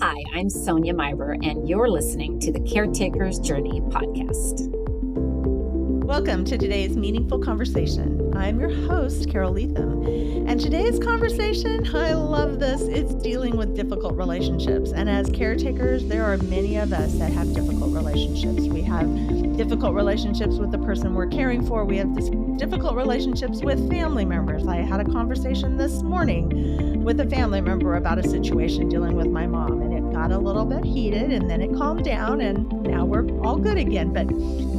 Hi, I'm Sonja Meyrer, and you're listening to the Caretaker's Journey podcast. Welcome to today's meaningful conversation. I'm your host, Carole. And today's conversation, I love this. It's dealing with difficult relationships. And as caretakers, there are many of us that have difficult relationships. We have difficult relationships with the person we're caring for. We have difficult relationships with family members. I had a conversation this morning with a family member about a situation dealing with my mom, and it got a little bit heated, and then it calmed down, and now we're all good again. But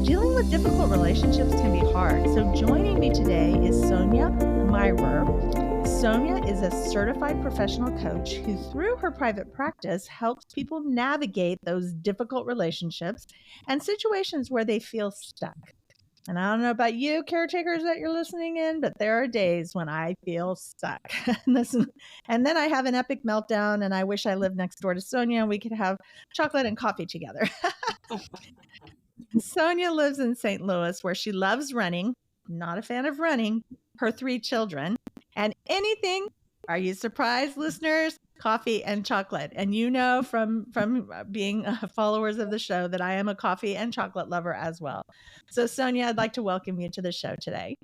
dealing with difficult relationships can be hard. So joining me today is Sonja Meyrer. Sonja is a certified professional coach who, through her private practice, helps people navigate those difficult relationships and situations where they feel stuck. And I don't know about you, caretakers that you're listening in, but there are days when I feel stuck. And then I have an epic meltdown, and I wish I lived next door to Sonja and we could have chocolate and coffee together. Sonja lives in St. Louis, where she loves running, not a fan of running, her 3 children, and anything, are you surprised, listeners? Coffee and chocolate. And you know from being followers of the show that I am a coffee and chocolate lover as well. So Sonja, I'd like to welcome you to the show today.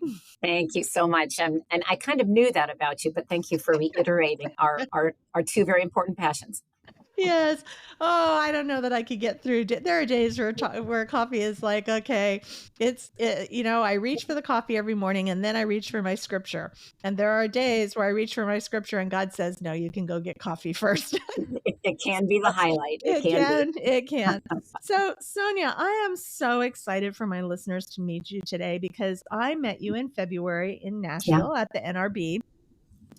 Thank you so much. And I kind of knew that about you, but thank you for reiterating our 2 very important passions. Yes. Oh, I don't know that I could get through. There are days where coffee is like, okay, I reach for the coffee every morning, and then I reach for my scripture. And there are days where I reach for my scripture and God says, no, you can go get coffee first. It can be the highlight. It can. So Sonja, I am so excited for my listeners to meet you today, because I met you in February in Nashville at the NRB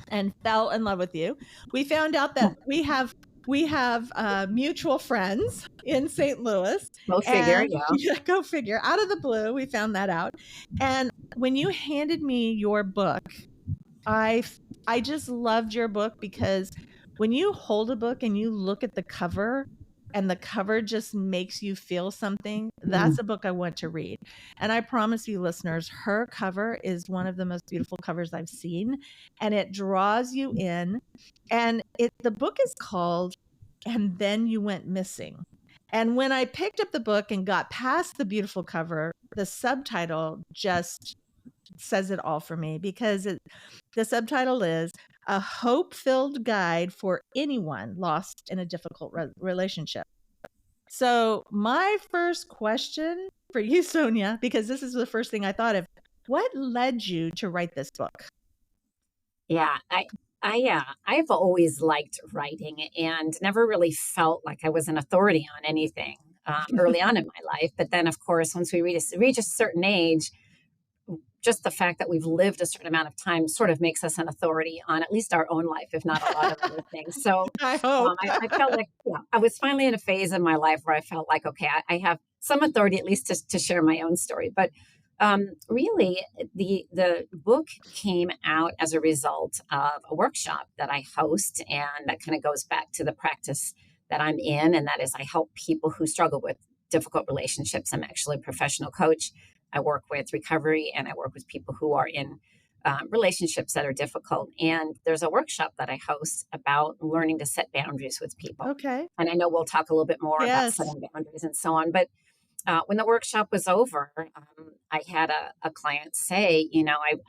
and fell in love with you. We found out that we have mutual friends in St. Louis. Go figure, yeah. Go figure. Out of the blue, we found that out. And when you handed me your book, I just loved your book, because when you hold a book and you look at the cover, and the cover just makes you feel something, that's a book I want to read. And I promise you, listeners, her cover is one of the most beautiful covers I've seen, and it draws you in. And the book is called "And Then You Went Missing." And when I picked up the book and got past the beautiful cover, the subtitle just says it all for me, because the subtitle is "A Hope-Filled Guide for Anyone Lost in a Difficult Relationship." So my first question for you, Sonja, because this is the first thing I thought of, what led you to write this book? Yeah, I've always liked writing and never really felt like I was an authority on anything early on in my life. But then, of course, once we reach a certain age, just the fact that we've lived a certain amount of time sort of makes us an authority on at least our own life, if not a lot of other things. So I hope. I felt like I was finally in a phase in my life where I felt like, okay, I have some authority at least to share my own story. But really, the book came out as a result of a workshop that I host, and that kind of goes back to the practice that I'm in, and that is I help people who struggle with difficult relationships. I'm actually a professional coach. I work with recovery, and I work with people who are in relationships that are difficult. And there's a workshop that I host about learning to set boundaries with people. Okay. And I know we'll talk a little bit more about setting boundaries and so on. But when the workshop was over, I had a client say,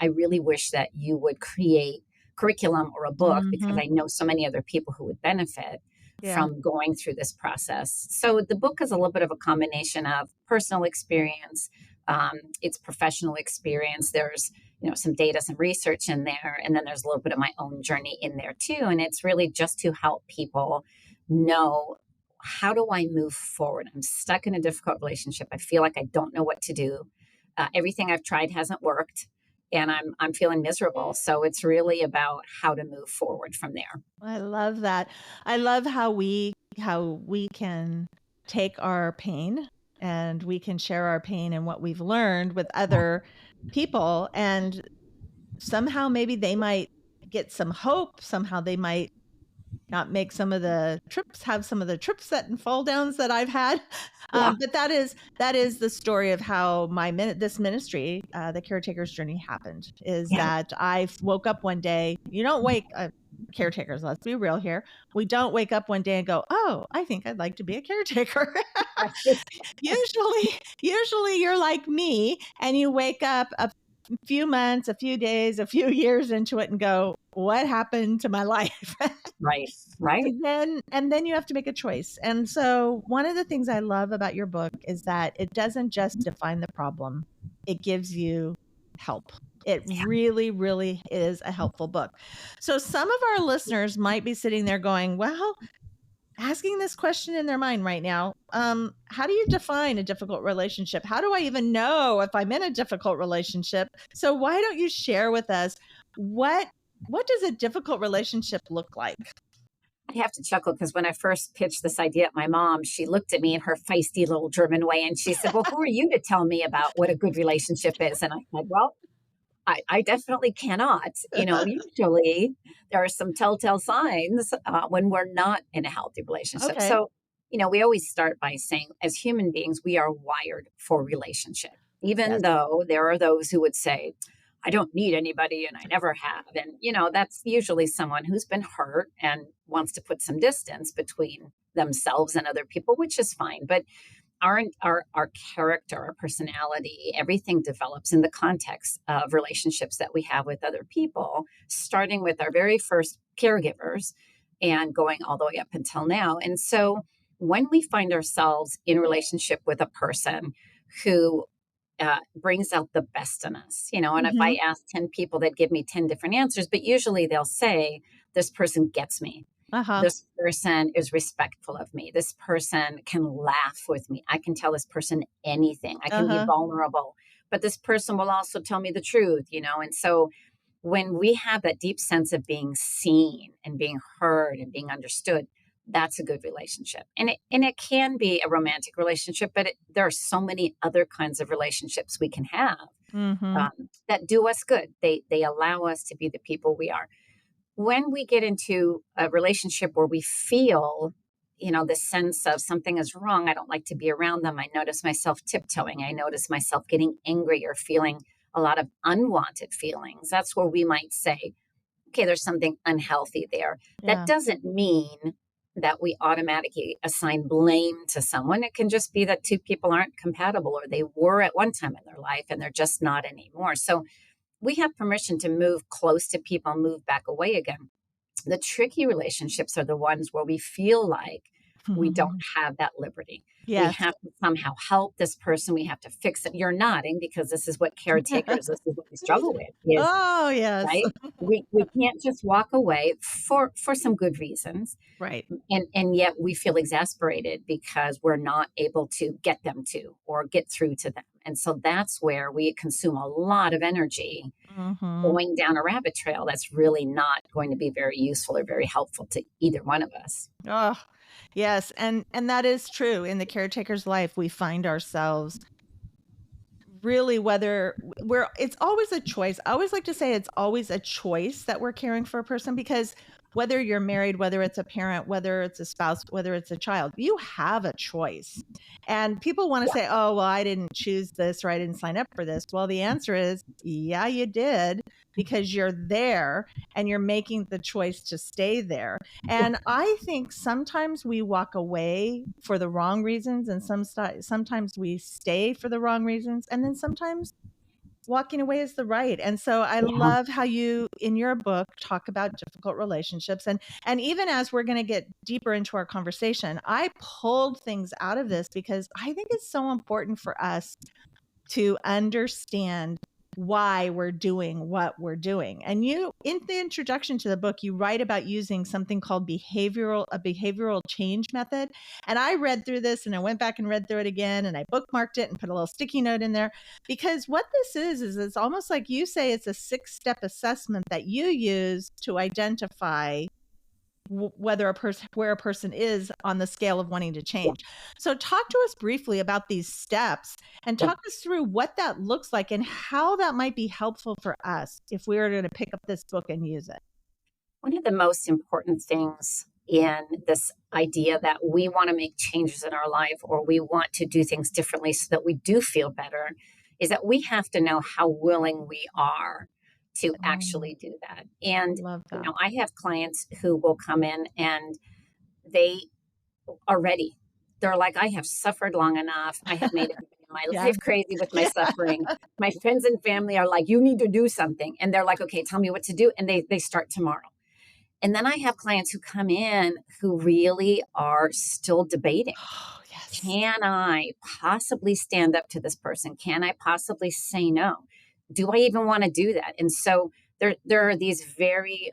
I really wish that you would create curriculum or a book, because I know so many other people who would benefit from going through this process. So the book is a little bit of a combination of personal experience. It's professional experience. There's, some data, some research in there. And then there's a little bit of my own journey in there too. And it's really just to help people know, how do I move forward? I'm stuck in a difficult relationship. I feel like I don't know what to do. Everything I've tried hasn't worked, and I'm feeling miserable. So it's really about how to move forward from there. I love that. I love how we can take our pain, and we can share our pain and what we've learned with other people, and somehow maybe they might get some hope. Somehow they might not make some of the trips, have some of the trips and fall downs that I've had. But that is the story of how this ministry, the Caretaker's Journey, happened, is that I woke up one day. You don't wake caretakers, let's be real here. We don't wake up one day and go, oh, I think I'd like to be a caretaker. Right. Usually you're like me and you wake up a few months, a few days, a few years into it and go, what happened to my life? Right. Right. And then you have to make a choice. And so one of the things I love about your book is that it doesn't just define the problem, it gives you help. It really, really is a helpful book. So some of our listeners might be sitting there going, well, asking this question in their mind right now, how do you define a difficult relationship? How do I even know if I'm in a difficult relationship? So why don't you share with us what does a difficult relationship look like? I have to chuckle because when I first pitched this idea at my mom, she looked at me in her feisty little German way and she said, well, who are you to tell me about what a good relationship is? And I said, well, I definitely cannot. Usually there are some telltale signs when we're not in a healthy relationship. Okay. So, we always start by saying, as human beings, we are wired for relationship, even Yes. though there are those who would say, I don't need anybody and I never have. And, that's usually someone who's been hurt and wants to put some distance between themselves and other people, which is fine. But our character, our personality, everything develops in the context of relationships that we have with other people, starting with our very first caregivers and going all the way up until now. And so when we find ourselves in relationship with a person who brings out the best in us, and if I ask 10 people, they'd give me 10 different answers, but usually they'll say, this person gets me. Uh-huh. This person is respectful of me. This person can laugh with me. I can tell this person anything. I can be vulnerable, but this person will also tell me the truth, And so when we have that deep sense of being seen and being heard and being understood, that's a good relationship. And it can be a romantic relationship, but there are so many other kinds of relationships we can have that do us good. They allow us to be the people we are. When we get into a relationship where we feel, the sense of something is wrong, I don't like to be around them. I notice myself tiptoeing. I notice myself getting angry or feeling a lot of unwanted feelings. That's where we might say, okay, there's something unhealthy there. Yeah. That doesn't mean that we automatically assign blame to someone. It can just be that two people aren't compatible, or they were at one time in their life and they're just not anymore. So we have permission to move close to people, move back away again. The tricky relationships are the ones where we feel like we don't have that liberty. Yes. We have to somehow help this person. We have to fix it. You're nodding because this is what caretakers, this is what we struggle with. Oh, yes. Right? We can't just walk away for some good reasons. Right. And yet we feel exasperated because we're not able to get them to or get through to them. And so that's where we consume a lot of energy going down a rabbit trail that's really not going to be very useful or very helpful to either one of us. Oh, yes. And that is true. In the caretaker's life, we find ourselves really, whether it's always a choice. I always like to say it's always a choice that we're caring for a person, because whether you're married, whether it's a parent, whether it's a spouse, whether it's a child, you have a choice. And people want to say, oh, well, I didn't choose this, or I didn't sign up for this. Well, the answer is, yeah, you did, because you're there and you're making the choice to stay there. And I think sometimes we walk away for the wrong reasons, and sometimes we stay for the wrong reasons. And then sometimes walking away is the right. And so I love how you, in your book, talk about difficult relationships. And even as we're going to get deeper into our conversation, I pulled things out of this because I think it's so important for us to understand why we're doing what we're doing. And you, in the introduction to the book, you write about using something called a behavioral change method. And I read through this and I went back and read through it again, and I bookmarked it and put a little sticky note in there, because what this is it's almost like you say, it's a 6-step assessment that you use to identify where a person is on the scale of wanting to change. So talk to us briefly about these steps and talk us through what that looks like and how that might be helpful for us if we were going to pick up this book and use it. One of the most important things in this idea that we want to make changes in our life, or we want to do things differently so that we do feel better, is that we have to know how willing we are to Oh, actually do that. I And, love that. I have clients who will come in and they are ready. They're like, I have suffered long enough. I have made everybody in my Yeah. life crazy with my Yeah. suffering. My friends and family are like, you need to do something. And they're like, okay, tell me what to do. And they start tomorrow. And then I have clients who come in who really are still debating. Oh, yes. Can I possibly stand up to this person? Can I possibly say no? Do I even want to do that? And so there are these very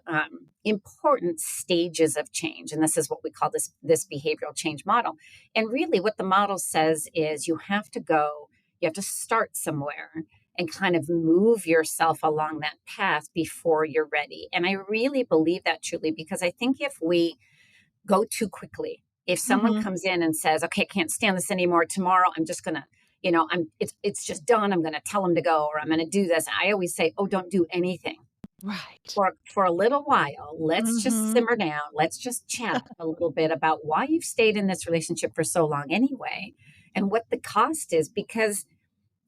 important stages of change, and this is what we call this behavioral change model. And really, what the model says is you have to start somewhere and kind of move yourself along that path before you're ready. And I really believe that truly because I think if we go too quickly. If someone Mhm. comes in and says, "Okay, I can't stand this anymore. Tomorrow, I'm just gonna, it's just done. I'm gonna tell them to go, or I'm gonna do this." I always say, "Oh, don't do anything Right. for a little while. Let's just Mhm. simmer down. Let's just chat a little bit about why you've stayed in this relationship for so long anyway, and what the cost is." Because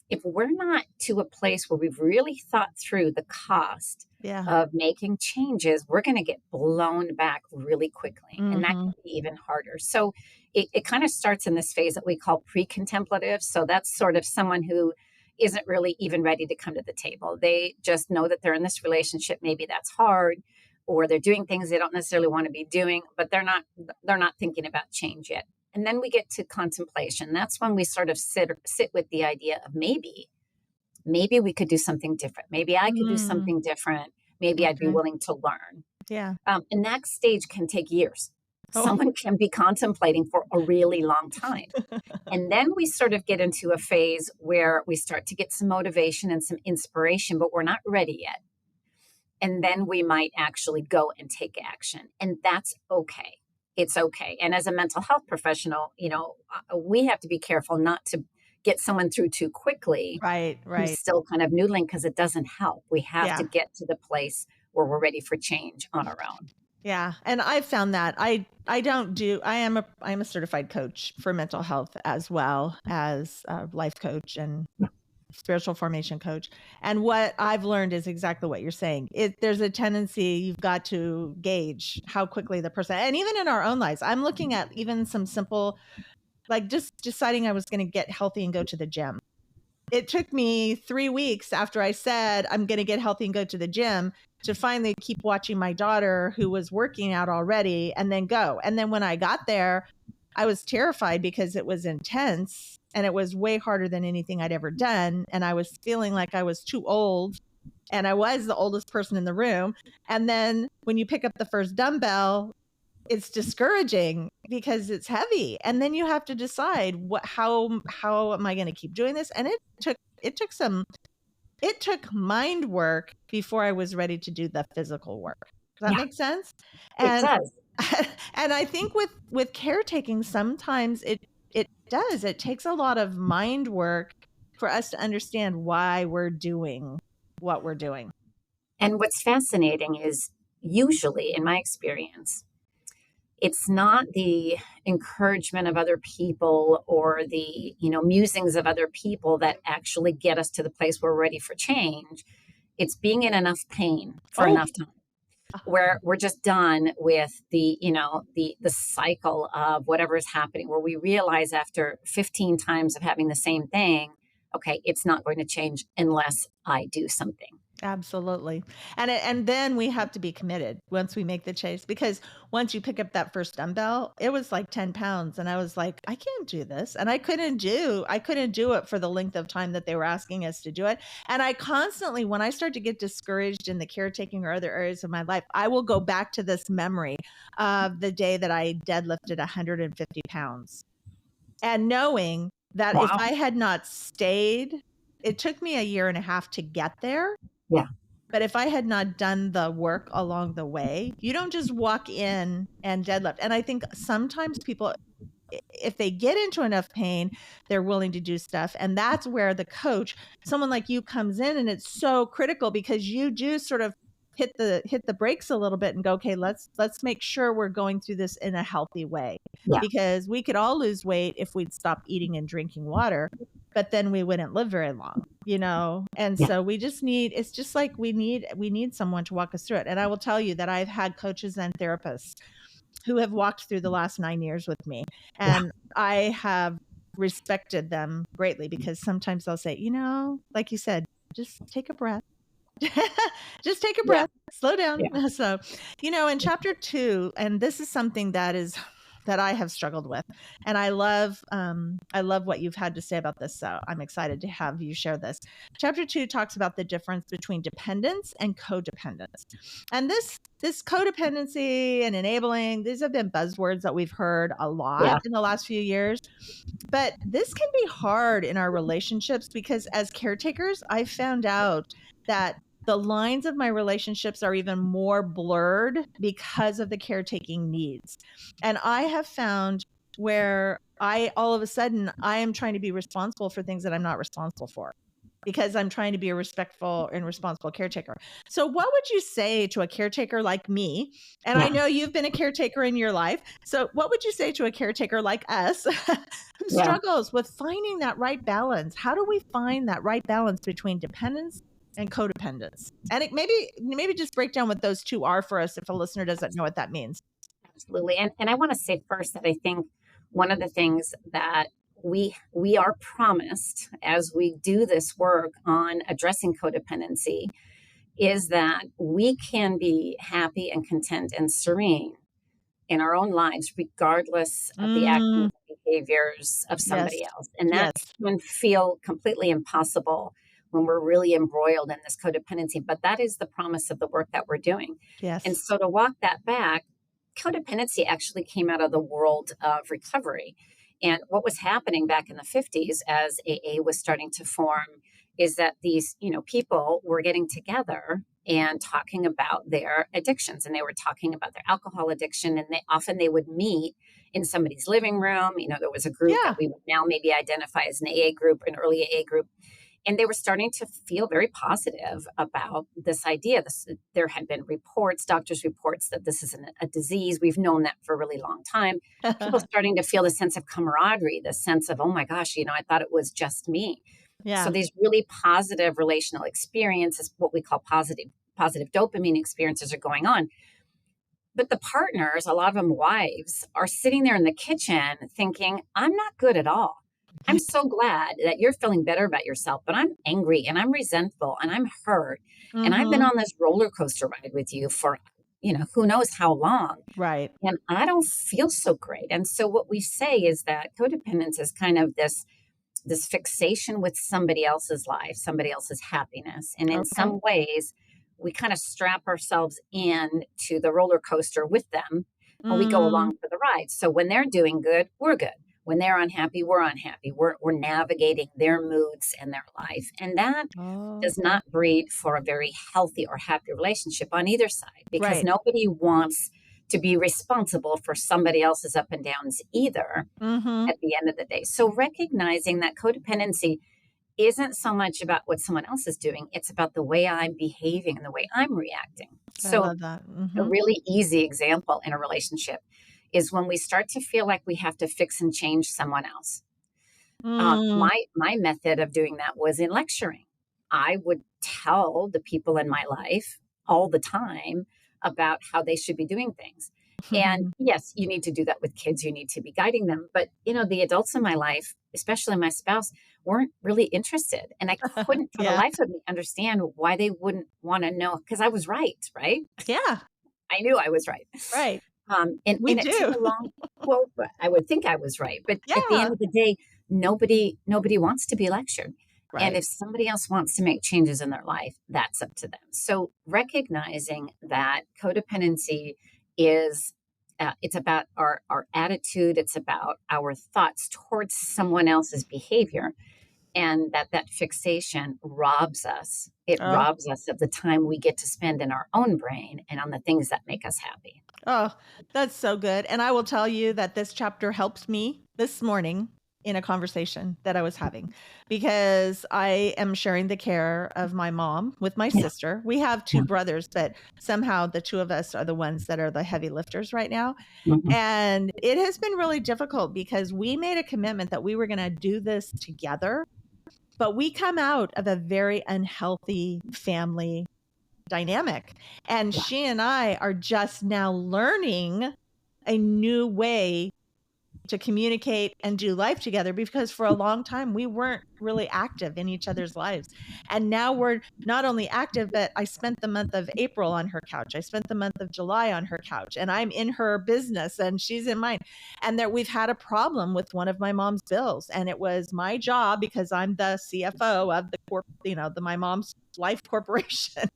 if we're not to a place where we've really thought through the cost Yeah. of making changes, we're going to get blown back really quickly. And that Mhm. can be even harder. So it kind of starts in this phase that we call pre contemplative. So that's sort of someone who isn't really even ready to come to the table. They just know that they're in this relationship. Maybe that's hard, or they're doing things they don't necessarily want to be doing, but they're not thinking about change yet. And then we get to contemplation. That's when we sort of sit with the idea of maybe we could do something different. Maybe I could do Mm. something different. Maybe I'd be Okay. willing to learn. Yeah. And that stage can take years. Oh. Someone can be contemplating for a really long time. And then we sort of get into a phase where we start to get some motivation and some inspiration, but we're not ready yet. And then we might actually go and take action. And that's okay. It's okay. And as a mental health professional, we have to be careful not to get someone through too quickly Right, who's right. still kind of noodling because it doesn't help. We have to Yeah. get to the place where we're ready for change on our own. Yeah, and I've found that I don't do I'm a certified coach for mental health as well as a life coach and spiritual formation coach. And what I've learned is exactly what you're saying. There's a tendency you've got to gauge how quickly the person, and even in our own lives, I'm looking at even some simple, like just deciding I was going to get healthy and go to the gym. It took me 3 weeks after I said I'm going to get healthy and go to the gym to finally keep watching my daughter who was working out already and then go. And then when I got there, I was terrified because it was intense and it was way harder than anything I'd ever done. And I was feeling like I was too old and I was the oldest person in the room. And then when you pick up the first dumbbell, it's discouraging because it's heavy. And then you have to decide how am I going to keep doing this? And it took mind work before I was ready to do the physical work. Does that Yeah, make sense? it And does. and I think with caretaking, sometimes it does. It takes a lot of mind work for us to understand why we're doing what we're doing. And what's fascinating is usually, in my experience, it's not the encouragement of other people or the musings of other people that actually get us to the place where we're ready for change. It's being in enough pain for Oh, enough time where we're just done with the cycle of whatever is happening, where we realize after 15 times of having the same thing, okay, it's not going to change unless I do something. absolutely. And then we have to be committed once we make the change, because once you pick up that first dumbbell, it was like 10 pounds. And I was like, I can't do this. And I couldn't do it for the length of time that they were asking us to do it. And I constantly, when I start to get discouraged in the caretaking or other areas of my life, I will go back to this memory of the day that I deadlifted 150 pounds and knowing that if Wow. I had not stayed, it took me a year and a half to get there. Yeah. But if I had not done the work along the way, you don't just walk in and deadlift. And I think sometimes people, if they get into enough pain, they're willing to do stuff. And that's where the coach, someone like you, comes in, and it's so critical because you do sort of hit the brakes a little bit and go, okay, let's make sure we're going through this in a healthy way, Yeah. because we could all lose weight if we'd stop eating and drinking water. but then we wouldn't live very long, And Yeah. so it's just like we need someone to walk us through it. And I will tell you that I've had coaches and therapists who have walked through the last 9 years with me. Yeah. And I have respected them greatly because sometimes they'll say, like you said, just take a breath. Just take a Yeah. breath, slow down. Yeah. So, in chapter 2, and this is something that I have struggled with. And I love what you've had to say about this. So I'm excited to have you share this. Chapter 2 talks about the difference between dependence and codependence. And this codependency and enabling, these have been buzzwords that we've heard a lot in the last few years. But this can be hard in our relationships because as caretakers, I found out that the lines of my relationships are even more blurred because of the caretaking needs. And I have found where all of a sudden, I am trying to be responsible for things that I'm not responsible for because I'm trying to be a respectful and responsible caretaker. So what would you say to a caretaker like me? And I know you've been a caretaker in your life. So what would you say to a caretaker like us who struggles with finding that right balance? How do we find that right balance between dependence and codependence? And maybe just break down what those two are for us if a listener doesn't know what that means. Absolutely. And I want to say first that I think one of the things that we are promised as we do this work on addressing codependency is that we can be happy and content and serene in our own lives, regardless of the actions and behaviors of somebody else. And that can feel completely impossible when we're really embroiled in this codependency. But that is the promise of the work that we're doing. Yes. And so to walk that back, codependency actually came out of the world of recovery. And what was happening back in the 50s as AA was starting to form is that these, people were getting together and talking about their addictions, and they were talking about their alcohol addiction, and they would meet in somebody's living room. There was a group that we would now maybe identify as an AA group, an early AA group. And they were starting to feel very positive about this idea. There had been doctors' reports that this is a disease. We've known that for a really long time. People starting to feel the sense of camaraderie, the sense of, oh my gosh, I thought it was just me. Yeah. So these really positive relational experiences, what we call positive dopamine experiences, are going on. But the partners, a lot of them wives, are sitting there in the kitchen thinking, I'm not good at all. I'm so glad that you're feeling better about yourself, but I'm angry and I'm resentful and I'm hurt. And I've been on this roller coaster ride with you for, who knows how long. Right. And I don't feel so great. And so what we say is that codependence is kind of this fixation with somebody else's life, somebody else's happiness. And in some ways, we kind of strap ourselves in to the roller coaster with them and we go along for the ride. So when they're doing good, we're good. When they're unhappy, we're unhappy. We're navigating their moods and their life. And that does not breed for a very healthy or happy relationship on either side, because nobody wants to be responsible for somebody else's up and downs either at the end of the day. So recognizing that codependency isn't so much about what someone else is doing. It's about the way I'm behaving and the way I'm reacting. So I love that. A really easy example in a relationship is when we start to feel like we have to fix and change someone else. My method of doing that was in lecturing. I would tell the people in my life all the time about how they should be doing things. And yes, you need to do that with kids. You need to be guiding them. But, the adults in my life, especially my spouse, weren't really interested. And I couldn't for the life of me understand why they wouldn't want to know, because I was right. Yeah. I knew I was right. Right. And it took a long, I would think I was right. But at the end of the day, nobody wants to be lectured. Right. And if somebody else wants to make changes in their life, that's up to them. So recognizing that codependency is, it's about our attitude. It's about our thoughts towards someone else's behavior. And that fixation robs us. It robs us of the time we get to spend in our own brain and on the things that make us happy. Oh, that's so good. And I will tell you that this chapter helped me this morning in a conversation that I was having, because I am sharing the care of my mom with my sister. We have two brothers, but somehow the two of us are the ones that are the heavy lifters right now. And it has been really difficult because we made a commitment that we were going to do this together. But we come out of a very unhealthy family dynamic. And Yeah. she and I are just now learning a new way to communicate and do life together, because for a long time we weren't really active in each other's lives. And now we're not only active, but I spent the month of April on her couch. I spent the month of July on her couch, and I'm in her business and she's in mine. And there we've had a problem with one of my mom's bills, and it was my job, because I'm the CFO of my mom's life corporation.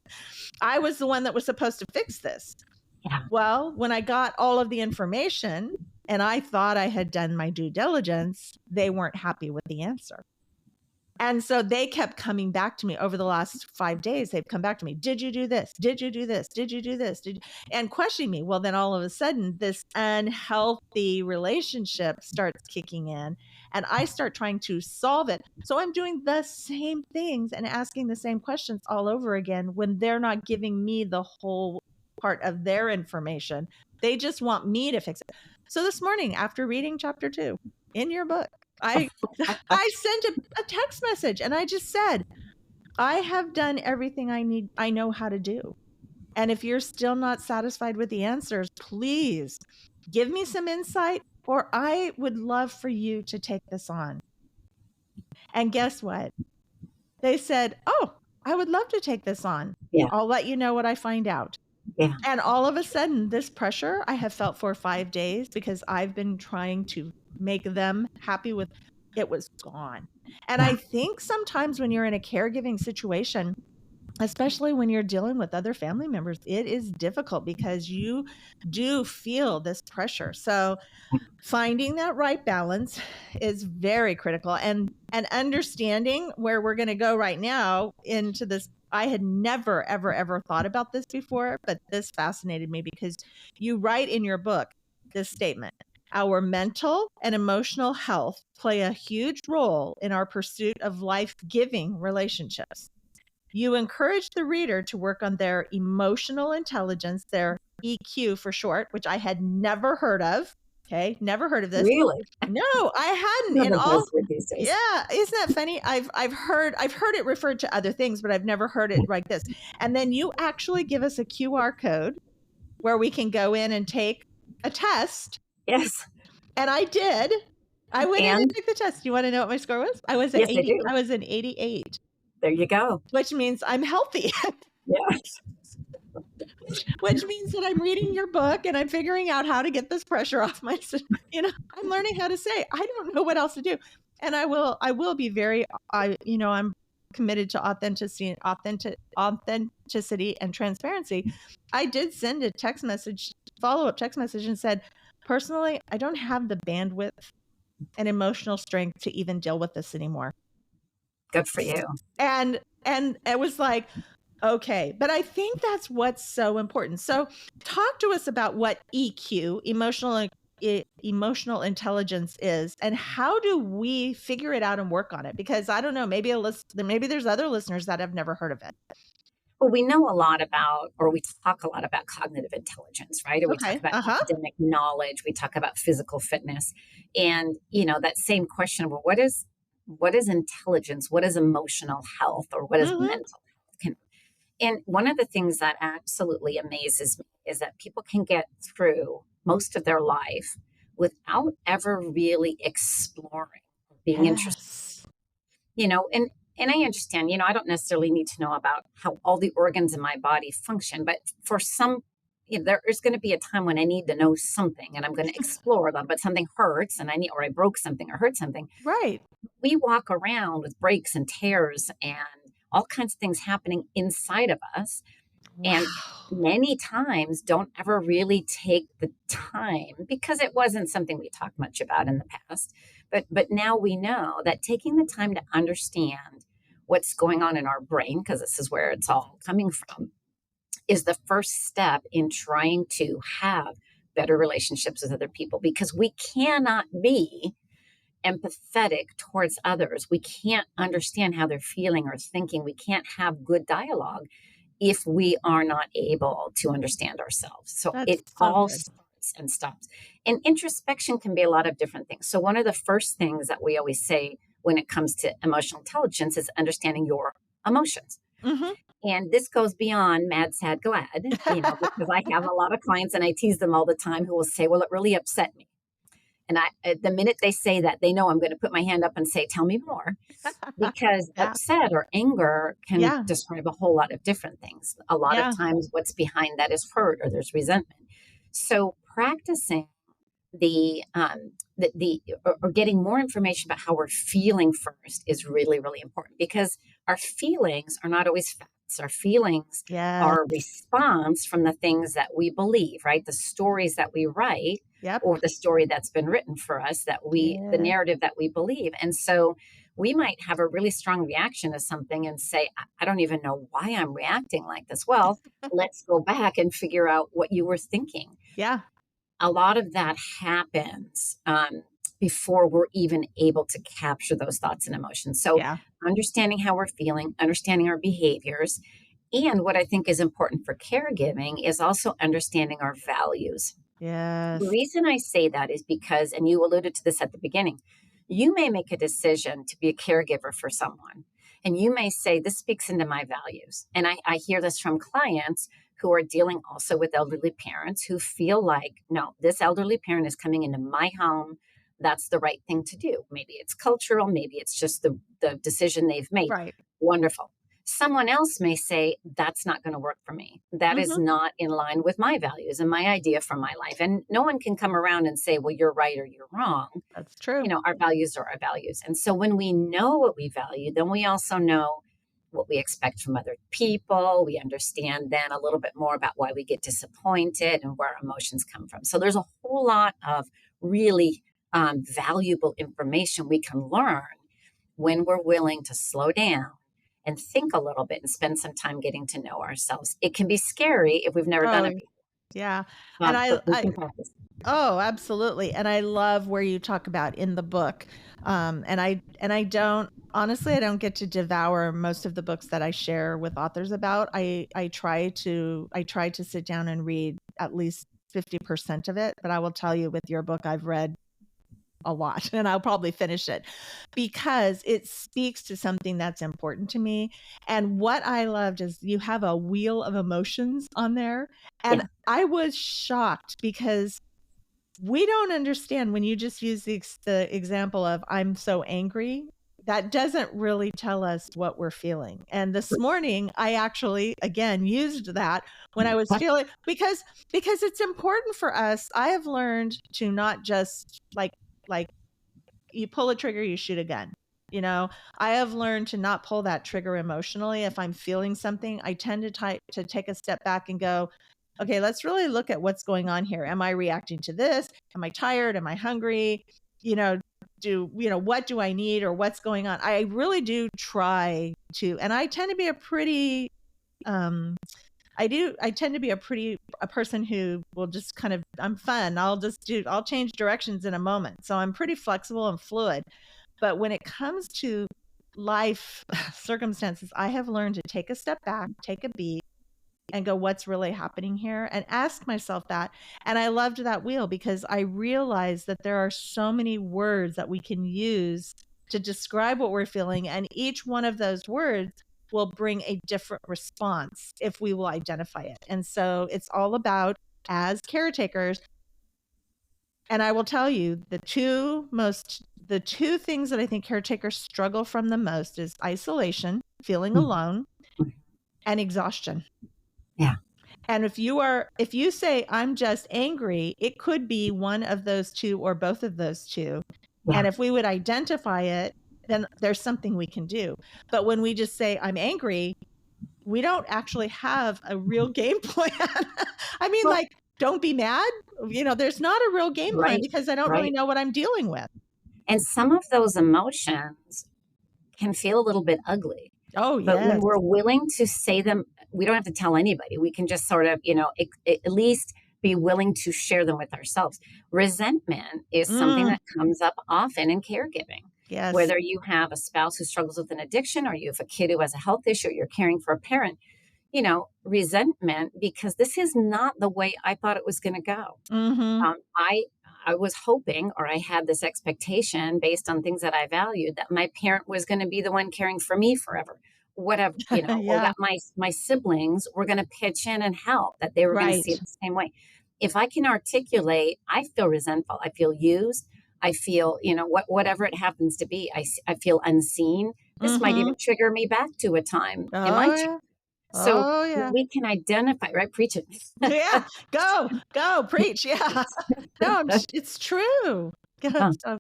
I was the one that was supposed to fix this. Yeah. Well, when I got all of the information and I thought I had done my due diligence, they weren't happy with the answer. And so they kept coming back to me over the last 5 days. They've come back to me. Did you do this? Did you do this? Did you do this? And questioning me. Well, then all of a sudden, this unhealthy relationship starts kicking in, and I start trying to solve it. So I'm doing the same things and asking the same questions all over again when they're not giving me the whole part of their information. They just want me to fix it. So this morning, after reading chapter 2 in your book, I sent a text message and I just said, I have done everything I know how to do. And if you're still not satisfied with the answers, please give me some insight, or I would love for you to take this on. And guess what? They said, oh, I would love to take this on. Yeah. I'll let you know what I find out. Yeah. And all of a sudden, this pressure I have felt for 5 days, because I've been trying to make them happy with it, was gone. And I think sometimes when you're in a caregiving situation, especially when you're dealing with other family members, it is difficult because you do feel this pressure. So finding that right balance is very critical, and understanding where we're going to go right now into this. I had never, ever, ever thought about this before, but this fascinated me because you write in your book this statement: our mental and emotional health play a huge role in our pursuit of life-giving relationships. You encourage the reader to work on their emotional intelligence, their EQ for short, which I had never heard of. Okay, never heard of this. Really? No, I hadn't. Another In all, buzzword these days. yeah, isn't that funny? I've heard it referred to other things, but I've never heard it like this. And then you actually give us a QR code where we can go in and take a test. Yes. And I did. I went in and took the test. You want to know what my score was? I was an Yes, 80. I do. I was an 88. There you go. Which means I'm healthy. Yeah. Which means that I'm reading your book and I'm figuring out how to get this pressure off my, I'm learning how to say, I don't know what else to do. And I will be very, I'm committed to authenticity and transparency. I did send a follow-up text message, and said, personally, I don't have the bandwidth and emotional strength to even deal with this anymore. Good for you. And it was like, okay, but I think that's what's so important. So talk to us about what EQ, emotional intelligence, is, and how do we figure it out and work on it? Because I don't know, maybe there's other listeners that have never heard of it. Well, we know a lot about, or we talk a lot about cognitive intelligence, right? Or we talk about academic knowledge. We talk about physical fitness. And, that same question, well, what is intelligence? What is emotional health? Or what is mental health? And one of the things that absolutely amazes me is that people can get through most of their life without ever really exploring, being interested. And I understand, I don't necessarily need to know about how all the organs in my body function, but for some, there is going to be a time when I need to know something, and I'm going to explore them, but something hurts and I broke something or hurt something. Right. We walk around with breaks and tears and all kinds of things happening inside of us. Wow. And many times don't ever really take the time, because it wasn't something we talked much about in the past. But now we know that taking the time to understand what's going on in our brain, because this is where it's all coming from, is the first step in trying to have better relationships with other people, because we cannot be empathetic towards others. We can't understand how they're feeling or thinking. We can't have good dialogue if we are not able to understand ourselves. So it all starts and stops. And introspection can be a lot of different things. So one of the first things that we always say when it comes to emotional intelligence is understanding your emotions. Mm-hmm. And this goes beyond mad, sad, glad, because I have a lot of clients and I tease them all the time who will say, well, it really upset me. And the minute they say that, they know I'm going to put my hand up and say, tell me more, because Yeah. upset or anger can Yeah. describe a whole lot of different things. A lot of Yeah. times what's behind that is hurt or there's resentment. So practicing or getting more information about how we're feeling first is really, really important, because our feelings are not always facts. Our feelings Yes. are a response from the things that we believe, right? The stories that we write, Yep. or the story that's been written for us, the Yeah. narrative that we believe. And so we might have a really strong reaction to something and say, I don't even know why I'm reacting like this. Well, let's go back and figure out what you were thinking. Yeah. A lot of that happens before we're even able to capture those thoughts and emotions. So, Yeah. understanding how we're feeling, understanding our behaviors, and what I think is important for caregiving is also understanding our values. The Yes. reason I say that is because, and you alluded to this at the beginning, you may make a decision to be a caregiver for someone, and you may say, this speaks into my values. And I hear this from clients who are dealing also with elderly parents who feel like, no, this elderly parent is coming into my home. That's the right thing to do. Maybe it's cultural, maybe it's just the decision they've made. Right. Wonderful. Someone else may say, that's not going to work for me. That is Mm-hmm. not in line with my values and my idea for my life. And no one can come around and say, well, you're right or you're wrong. That's true. Our values are our values. And so when we know what we value, then we also know what we expect from other people. We understand then a little bit more about why we get disappointed and where our emotions come from. So there's a whole lot of really valuable information we can learn when we're willing to slow down and think a little bit and spend some time getting to know ourselves. It can be scary if we've never done Oh, it yeah. And before, but we can practice. oh, absolutely. And I love where you talk about in the book. And I don't honestly, I don't get to devour most of the books that I share with authors about. I try to sit down and read at least 50% of it, but I will tell you with your book I've read a lot and I'll probably finish it because it speaks to something that's important to me. And what I loved is you have a wheel of emotions on there. And Yeah. I was shocked because we don't understand when you just use the example of I'm so angry. That doesn't really tell us what we're feeling. And this morning, I actually again used that when I was feeling because it's important for us. I have learned to not just like you pull a trigger, you shoot a gun. I have learned to not pull that trigger emotionally. If I'm feeling something, I tend to take a step back and go, okay, let's really look at what's going on here. Am I reacting to this? Am I tired? Am I hungry? What do I need or what's going on? I really do try to, and I tend to be a pretty, I tend to be a person who will just kind of, I'm fun. I'll change directions in a moment. So I'm pretty flexible and fluid. But when it comes to life circumstances, I have learned to take a step back, take a beat, and go, what's really happening here? And ask myself that. And I loved that wheel because I realized that there are so many words that we can use to describe what we're feeling. And each one of those words will bring a different response if we will identify it. And so it's all about, as caretakers, and I will tell you the two things that I think caretakers struggle from the most is isolation, feeling alone, and exhaustion. Yeah. And if you say I'm just angry, it could be one of those two or both of those two. Yeah. And if we would identify it, then there's something we can do. But when we just say I'm angry, we don't actually have a real game plan. I mean, Well, don't be mad. There's not a real game plan right. because I don't really know what I'm dealing with. And some of those emotions can feel a little bit ugly. Oh, But when yes. we're willing to say them, we don't have to tell anybody. We can just sort of, at least be willing to share them with ourselves. Resentment is something that comes up often in caregiving. Yes. Whether you have a spouse who struggles with an addiction or you have a kid who has a health issue, or you're caring for a parent, resentment because this is not the way I thought it was going to go. Mm-hmm. I I was hoping, or I had this expectation based on things that I valued, that my parent was going to be the one caring for me forever, whatever, or Yeah. that my siblings were going to pitch in and help, that they were going to see Right. it the same way. If I can articulate, I feel resentful, I feel used, I feel, whatever it happens to be, I feel unseen. This might Mm-hmm. even trigger me back to a time in my Oh, yeah. so Oh, when yeah. we can identify, right? Preach it. Yeah. Go, preach. Yeah. No, it's true. Huh. So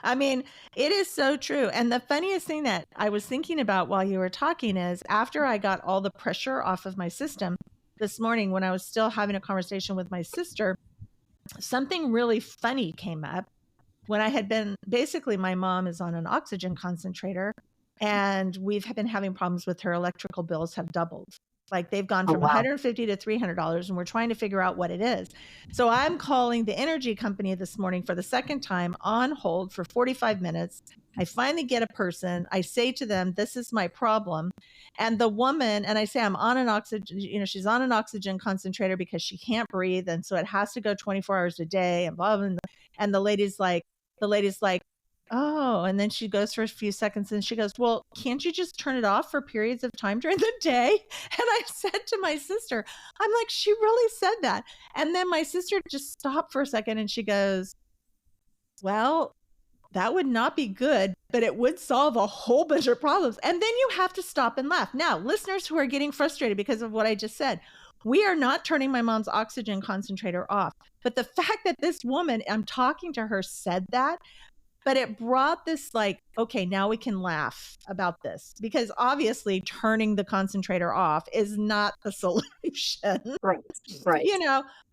I mean, it is so true. And the funniest thing that I was thinking about while you were talking is after I got all the pressure off of my system this morning, when I was still having a conversation with my sister, something really funny came up when I had been basically, my mom is on an oxygen concentrator and we've been having problems with her electrical bills have doubled. Like they've gone Oh, from wow. $150 to $300 and we're trying to figure out what it is. So I'm calling the energy company this morning for the second time on hold for 45 minutes. I finally get a person. I say to them, this is my problem. And the woman, and I say, I'm on an oxygen, she's on an oxygen concentrator because she can't breathe. And so it has to go 24 hours a day and blah, blah, blah. And the lady's like, oh, and then she goes for a few seconds and she goes, well, can't you just turn it off for periods of time during the day? And I said to my sister, I'm like, she really said that. And then my sister just stopped for a second and she goes, well, that would not be good, but it would solve a whole bunch of problems. And then you have to stop and laugh. Now, listeners who are getting frustrated because of what I just said, we are not turning my mom's oxygen concentrator off. But the fact that this woman, I'm talking to her, said that, but it brought this like, okay, now we can laugh about this because obviously turning the concentrator off is not the solution, Right. Right.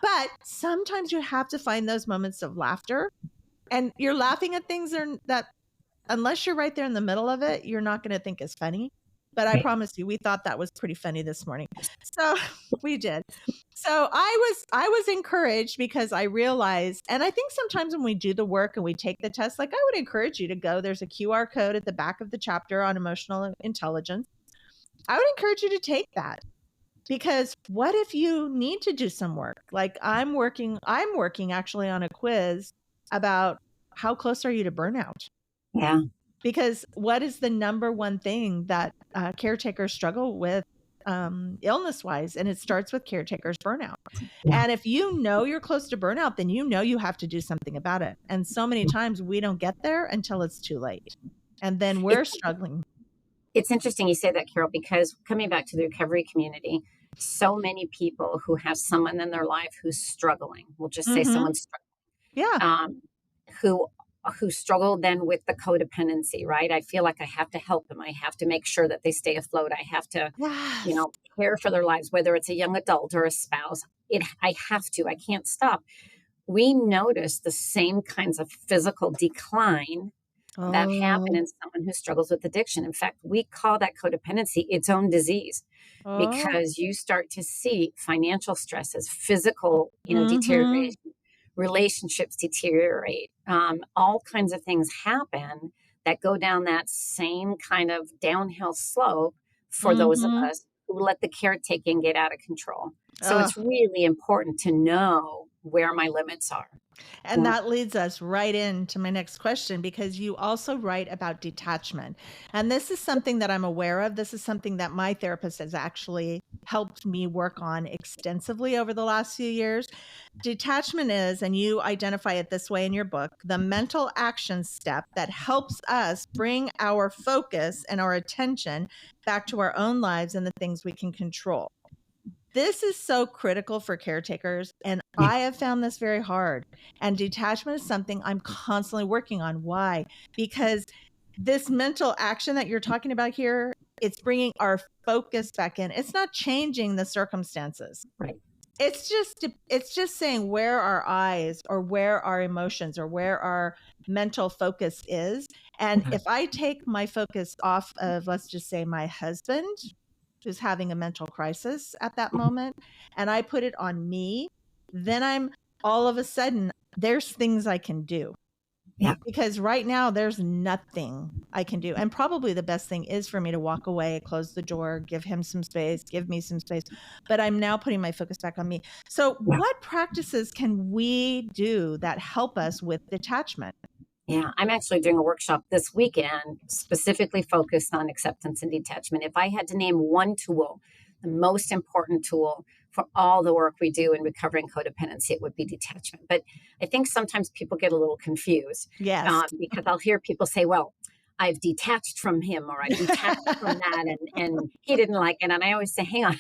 but sometimes you have to find those moments of laughter and you're laughing at things that unless you're right there in the middle of it, you're not going to think is funny. But I Right. promise you, we thought that was pretty funny this morning. So we did. So I was encouraged because I realized, and I think sometimes when we do the work and we take the test, like I would encourage you to go. There's a QR code at the back of the chapter on emotional intelligence. I would encourage you to take that because what if you need to do some work? Like I'm working actually on a quiz about how close are you to burnout? Yeah. Because what is the number one thing that caretakers struggle with illness wise? And it starts with caretakers burnout. Yeah. And if you know you're close to burnout, then you have to do something about it. And so many times we don't get there until it's too late. And then we're struggling. It's interesting you say that, Carol, because coming back to the recovery community, so many people who have someone in their life who's struggling, we'll just say Mm-hmm. someone's Yeah. who struggle then with the codependency, right? I feel like I have to help them. I have to make sure that they stay afloat. I have to, Yes. care for their lives, whether it's a young adult or a spouse. I have to. I can't stop. We notice the same kinds of physical decline that happen Oh. in someone who struggles with addiction. In fact, we call that codependency its own disease Oh. because you start to see financial stresses, physical, Mm-hmm. deterioration, relationships deteriorate, all kinds of things happen that go down that same kind of downhill slope for those of Mm-hmm. us who let the caretaking get out of control. So Oh. it's really important to know where my limits are. And Yeah. that leads us right into my next question because you also write about detachment. And this is something that I'm aware of. This is something that my therapist has actually helped me work on extensively over the last few years. Detachment is, and you identify it this way in your book, the mental action step that helps us bring our focus and our attention back to our own lives and the things we can control. This is so critical for caretakers, and Yeah. I have found this very hard. And detachment is something I'm constantly working on. Why? Because this mental action that you're talking about here, it's bringing our focus back in. It's not changing the circumstances. Right. It's just saying where our eyes or where our emotions or where our mental focus is. And if I take my focus off of, let's just say, my husband who's having a mental crisis at that moment, and I put it on me, then I'm all of a sudden, there's things I can do. Yeah. Because right now there's nothing I can do. And probably the best thing is for me to walk away, close the door, give him some space, give me some space. But I'm now putting my focus back on me. So, Yeah. what practices can we do that help us with detachment? Yeah, I'm actually doing a workshop this weekend specifically focused on acceptance and detachment. If I had to name one tool, the most important tool for all the work we do in recovering codependency, it would be detachment. But I think sometimes people get a little confused Yes. because I'll hear people say, well, I've detached from him or I've detached from that and he didn't like it. And I always say, hang on,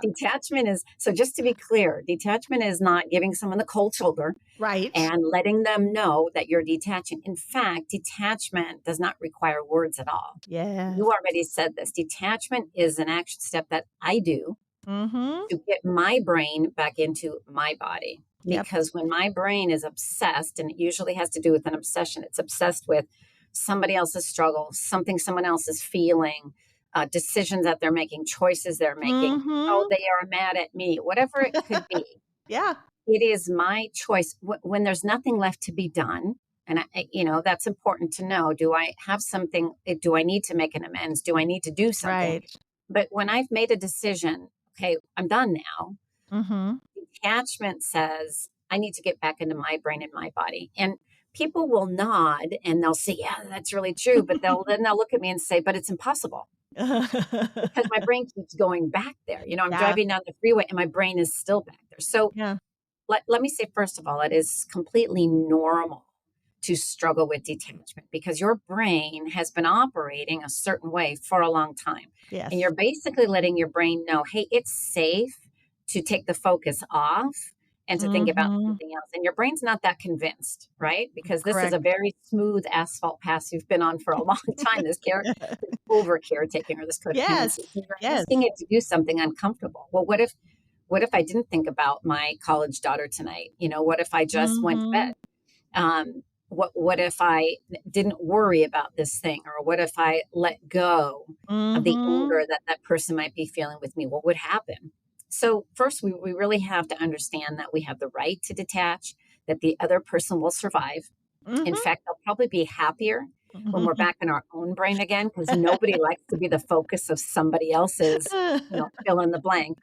detachment is, so just to be clear, detachment is not giving someone the cold shoulder Right. and letting them know that you're detaching. In fact, detachment does not require words at all. Yes. You already said this. Detachment is an action step that I do Mm-hmm. to get my brain back into my body. Yep. Because when my brain is obsessed, and it usually has to do with an obsession, it's obsessed with somebody else's struggle, something someone else is feeling, decisions that they're making, choices they're making. Oh, Mm-hmm. they are mad at me, whatever it could be. Yeah. It is my choice when there's nothing left to be done. And that's important to know. Do I have something? Do I need to make an amends? Do I need to do something? Right. But when I've made a decision, okay, I'm done now. Mm-hmm. Attachment says I need to get back into my brain and my body. And people will nod and they'll say, "Yeah, that's really true." But they'll look at me and say, "But it's impossible because my brain keeps going back there." I'm Yeah. driving down the freeway and my brain is still back there. So Yeah. let me say, first of all, it is completely normal to struggle with detachment because your brain has been operating a certain way for a long time. And Yes. you're basically letting your brain know, hey, it's safe to take the focus off and to think about Mm-hmm. something else. And your brain's not that convinced, right? Because this is a Correct. very smooth asphalt path you've been on for a long time, this over caretaking or this Yes. codependency. So you're Yes. asking it to do something uncomfortable. Well, what if I didn't think about my college daughter tonight? What if I just went to bed? Mhm. What if I didn't worry about this thing? Or what if I let go of the Mhm. anger that that person might be feeling with me? What would happen? So, first, we really have to understand that we have the right to detach, that the other person will survive. In Mhm. fact, they'll probably be happier when we're back in our own brain again because nobody likes to be the focus of somebody else's, fill in the blank.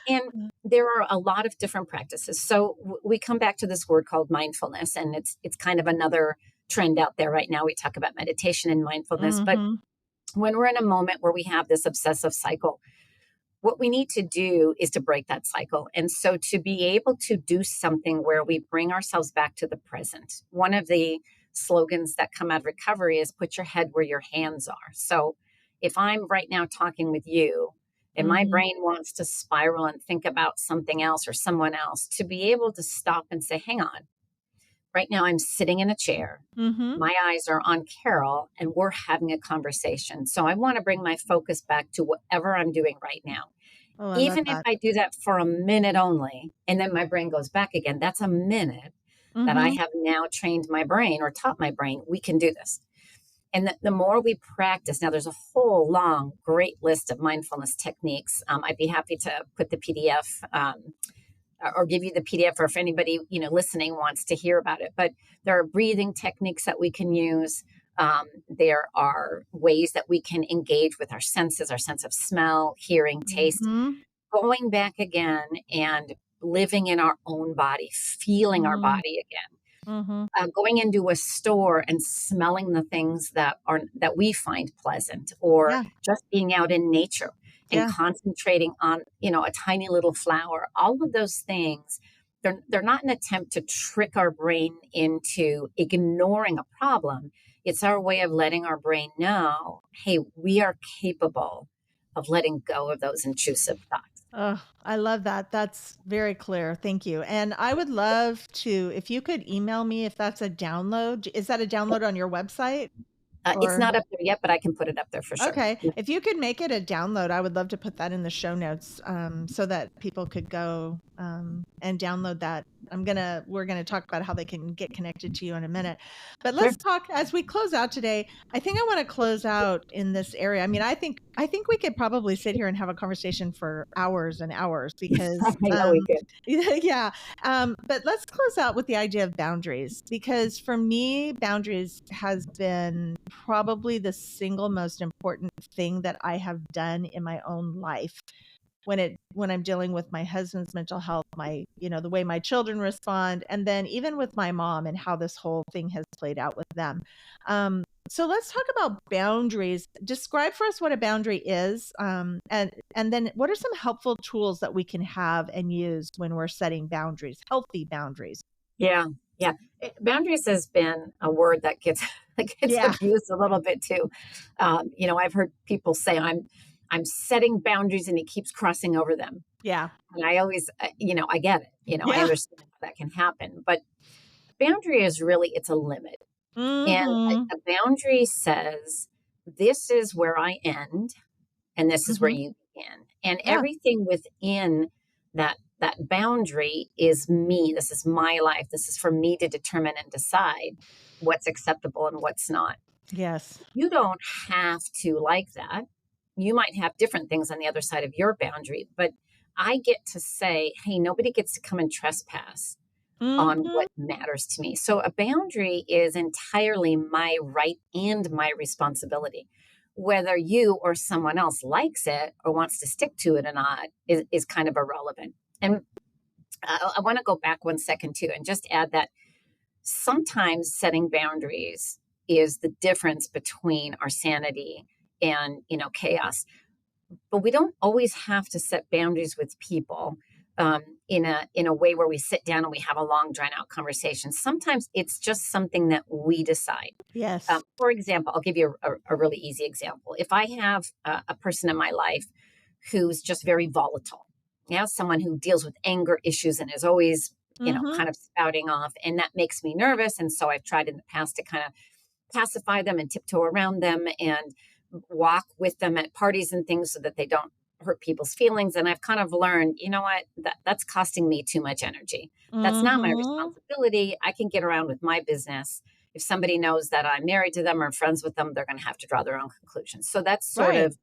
And there are a lot of different practices. So we come back to this word called mindfulness, and it's kind of another trend out there right now. We talk about meditation and mindfulness, but Mhm. when we're in a moment where we have this obsessive cycle, what we need to do is to break that cycle. And so to be able to do something where we bring ourselves back to the present, one of the slogans that come out of recovery is put your head where your hands are. So if I'm right now talking with you and my Mhm. brain wants to spiral and think about something else or someone else, to be able to stop and say, hang on, right now I'm sitting in a chair. Mhm. My eyes are on Carol and we're having a conversation. So I want to bring my focus back to whatever I'm doing right now. Oh, I love Even if that. I do that for a minute only, and then my brain goes back again, that's a minute that I Mhm. have now trained my brain or taught my brain, we can do this. And the more we practice, now there's a whole long, great list of mindfulness techniques. I'd be happy to put the PDF or give you the PDF, or if anybody listening wants to hear about it. But there are breathing techniques that we can use. There are ways that we can engage with our senses, our sense of smell, hearing, taste, Mhm. going back again and living in our own body, feeling our Mhm. body again, Mhm. going into a store and smelling the things that we find pleasant, or Yeah. just being out in nature and Yeah. concentrating on a tiny little flower. All of those things, they're not an attempt to trick our brain into ignoring a problem. It's our way of letting our brain know, hey, we are capable of letting go of those intrusive thoughts. Oh, I love that. That's very clear. Thank you. And I would love to, if you could email me if that's a download. Is that a download on your website It's or? not up there yet, but I can put it up there for sure. Okay. If you could make it a download, I would love to put that in the show notes so that people could go and download that we're gonna talk about how they can get connected to you in a minute. But Sure. let's talk as we close out today. I think I want to close out in this area. I mean, I think we could probably sit here and have a conversation for hours and hours because I know we could. yeah. But let's close out with the idea of boundaries, because for me, boundaries has been probably the single most important thing that I have done in my own life when I'm dealing with my husband's mental health, the way my children respond, and then even with my mom and how this whole thing has played out with them. So let's talk about boundaries. Describe for us what a boundary is, and then what are some helpful tools that we can have and use when we're setting boundaries, healthy boundaries. Yeah. Yeah. Boundaries has been a word that gets Yeah. abused a little bit too. I've heard people say I'm setting boundaries and he keeps crossing over them. Yeah. And I always, I get it. I Yeah. understand how that can happen. But boundary is really, it's a limit. And Mm-hmm. a boundary says, this is where I end and this is where Mm-hmm. you begin. And Yeah. everything within that boundary is me. This is my life. This is for me to determine and decide what's acceptable and what's not. Yes. You don't have to like that. You might have different things on the other side of your boundary, but I get to say, hey, nobody gets to come and trespass on Mm-hmm. what matters to me. So a boundary is entirely my right and my responsibility. Whether you or someone else likes it or wants to stick to it or not is kind of irrelevant. And I want to go back 1 second too and just add that sometimes setting boundaries is the difference between our sanity and chaos, but we don't always have to set boundaries with people in a way where we sit down and we have a long drawn out conversation. Sometimes it's just something that we decide. Yes. For example, I'll give you a really easy example. If I have a person in my life who's just very volatile, someone who deals with anger issues and is always Mm-hmm. kind of spouting off, and that makes me nervous, and so I've tried in the past to kind of pacify them and tiptoe around them and walk with them at parties and things so that they don't hurt people's feelings. And I've kind of learned, you know what, that's costing me too much energy. That's not my Mm-hmm. responsibility. I can get around with my business. If somebody knows that I'm married to them or friends with them, they're going to have to draw their own conclusions. So that's sort Right. of,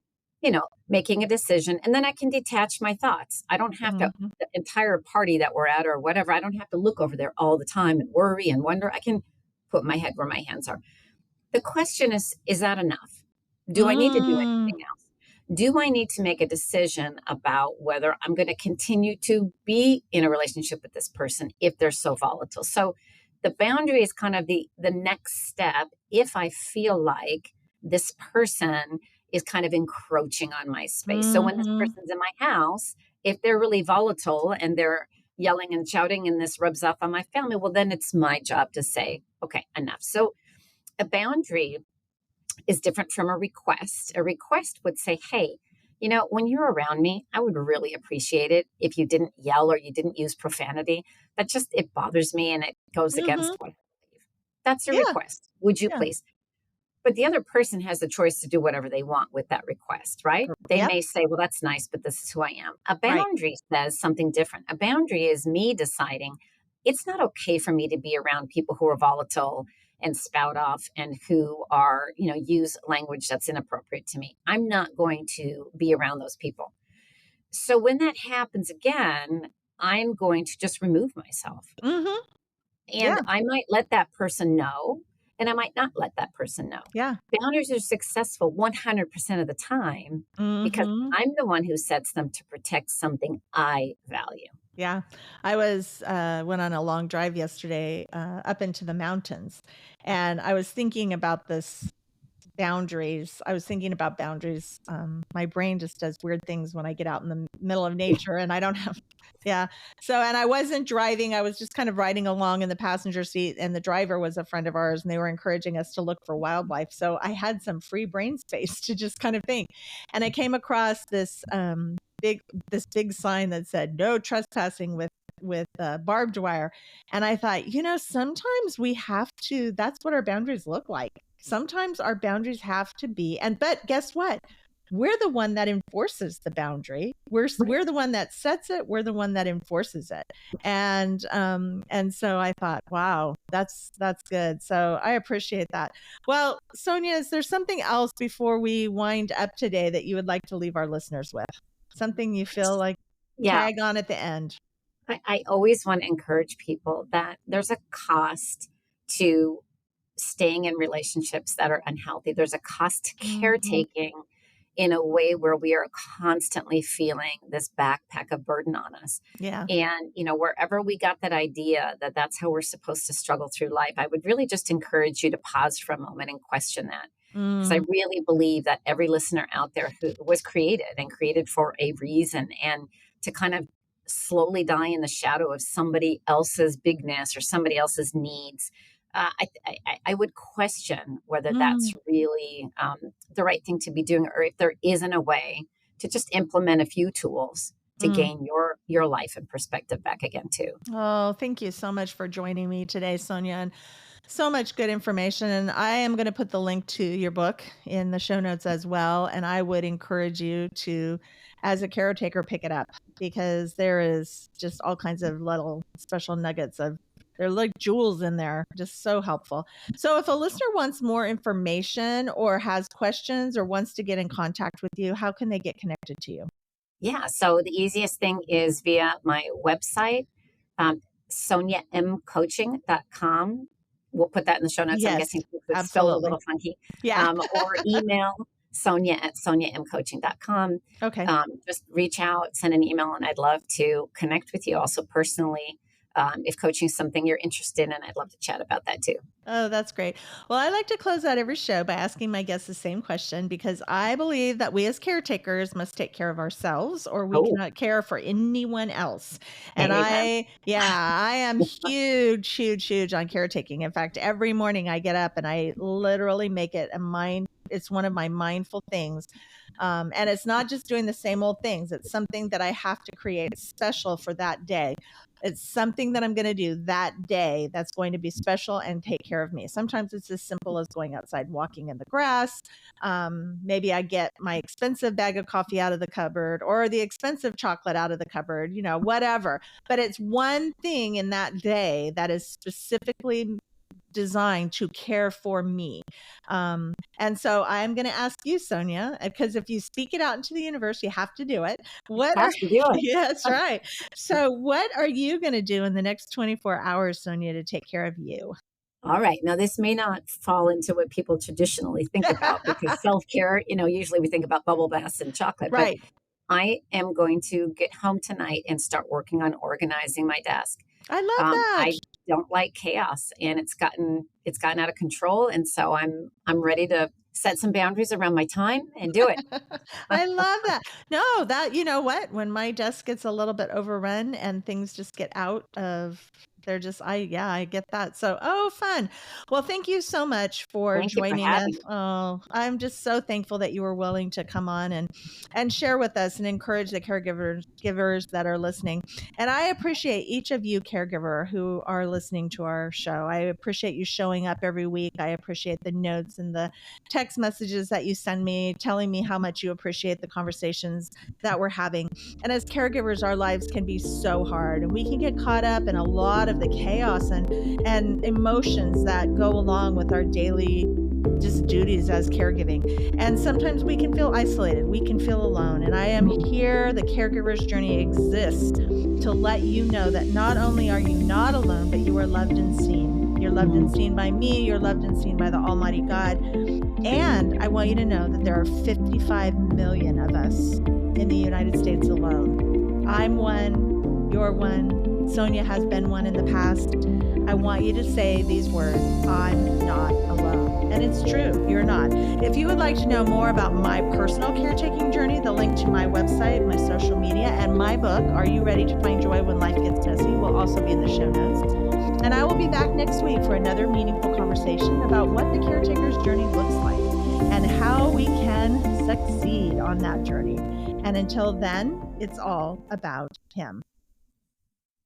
making a decision. And then I can detach my thoughts. I don't have to, Mm-hmm. the entire party that we're at or whatever, I don't have to look over there all the time and worry and wonder. I can put my head where my hands are. The question is that enough? Do I need to do Mm. anything else? Do I need to make a decision about whether I'm going to continue to be in a relationship with this person if they're so volatile? So the boundary is kind of the next step if I feel like this person is kind of encroaching on my space. So when this Mhm. person's in my house, if they're really volatile and they're yelling and shouting and this rubs off on my family, well, then it's my job to say, okay, enough. So a boundary is different from a request. A request would say, hey, when you're around me, I would really appreciate it if you didn't yell or you didn't use profanity. It bothers me and it goes against Mhm. what I believe. That's a Yeah. request. Would you Yeah. please? But the other person has the choice to do whatever they want with that request, right? They Yep. may say, well, that's nice, but this is who I am. A Right. boundary says something different. A boundary is me deciding it's not okay for me to be around people who are volatile and spout off and who are, use language that's inappropriate to me. I'm not going to be around those people. So when that happens again, I'm going to just remove myself. Mhm. And Yeah. I might let that person know, and I might not let that person know. Yeah. Boundaries are successful 100% of the time because Mhm. I'm the one who sets them to protect something I value. Yeah. I went on a long drive yesterday, up into the mountains, and I was thinking about this boundaries. I was thinking about boundaries. My brain just does weird things when I get out in the middle of nature and I don't have, yeah. So, and I wasn't driving. I was just kind of riding along in the passenger seat, and the driver was a friend of ours, and they were encouraging us to look for wildlife. So I had some free brain space to just kind of think. And I came across this big sign that said no trespassing with barbed wire. And I thought, sometimes we have to, that's what our boundaries look like. Sometimes our boundaries have to be, but guess what? we're the one that enforces the boundary. We're the one that sets it. We're the one that enforces it. And so I thought, wow, that's good. So I appreciate that. Well, Sonja, is there something else before we wind up today that you would like to leave our listeners with? Something you feel like Yeah. tag on at the end? I always want to encourage people that there's a cost to staying in relationships that are unhealthy. There's a cost to caretaking in a way where we are constantly feeling this backpack of burden on us. Yeah. And, wherever we got that idea that that's how we're supposed to struggle through life, I would really just encourage you to pause for a moment and question that. Because I really believe that every listener out there who was created for a reason, and to kind of slowly die in the shadow of somebody else's bigness or somebody else's needs, I would question whether that's really the right thing to be doing, or if there isn't a way to just implement a few tools to gain your life and perspective back again too. Oh, thank you so much for joining me today, Sonja. And so much good information. And I am going to put the link to your book in the show notes as well. And I would encourage you to, as a caretaker, pick it up, because there is just all kinds of little special nuggets of, they're like jewels in there, just so helpful. So if a listener wants more information or has questions or wants to get in contact with you, how can they get connected to you? Yeah. So the easiest thing is via my website, sonjamcoaching.com. We'll put that in the show notes. I'm Yes, guessing it's spelled a absolutely. little funky. Yeah. Or email sonja@sonjamcoaching.com. Okay. Just reach out, send an email, and I'd love to connect with you also personally. If coaching is something you're interested in, I'd love to chat about that too. Oh, that's great. Well, I like to close out every show by asking my guests the same question, because I believe that we as caretakers must take care of ourselves, or we cannot care for anyone else. And Amen. I am huge on caretaking. In fact, every morning I get up and I literally make it it's one of my mindful things. And it's not just doing the same old things. It's something that I have to create special for that day. It's something that I'm going to do that day that's going to be special and take care of me. Sometimes it's as simple as going outside, walking in the grass. Maybe I get my expensive bag of coffee out of the cupboard, or the expensive chocolate out of the cupboard, whatever. But it's one thing in that day that is specifically designed to care for me. And so I'm going to ask you, Sonja, because if you speak it out into the universe, you have to do it. Yeah, that's right. So what are you going to do in the next 24 hours, Sonja, to take care of you? All right. Now, this may not fall into what people traditionally think about, because self-care, usually we think about bubble baths and chocolate. Right. But I am going to get home tonight and start working on organizing my desk. I love that. I don't like chaos, and it's gotten out of control. And so I'm ready to set some boundaries around my time and do it. I love that. No, you know what? When my desk gets a little bit overrun and things just get out of, I get that. So, fun. Well, thank you so much for joining us. Oh, I'm just so thankful that you were willing to come on and share with us and encourage the caregivers that are listening. And I appreciate each of you caregiver who are listening to our show. I appreciate you showing up every week. I appreciate the notes and the text messages that you send me, telling me how much you appreciate the conversations that we're having. And as caregivers, our lives can be so hard, and we can get caught up in a lot of the chaos and emotions that go along with our daily just duties as caregiving. And sometimes we can feel isolated. We can feel alone. And I am here. The Caregiver's Journey exists to let you know that not only are you not alone, but you are loved and seen. You're loved and seen by me. You're loved and seen by the Almighty God. And I want you to know that there are 55 million of us in the United States alone. I'm one. You're one. Sonja has been one in the past. I want you to say these words: I'm not alone. And it's true, you're not. If you would like to know more about my personal caretaking journey, the link to my website, my social media, and my book, Are You Ready to Find Joy When Life Gets Messy, will also be in the show notes. And I will be back next week for another meaningful conversation about what the caretaker's journey looks like and how we can succeed on that journey. And until then, it's all about him.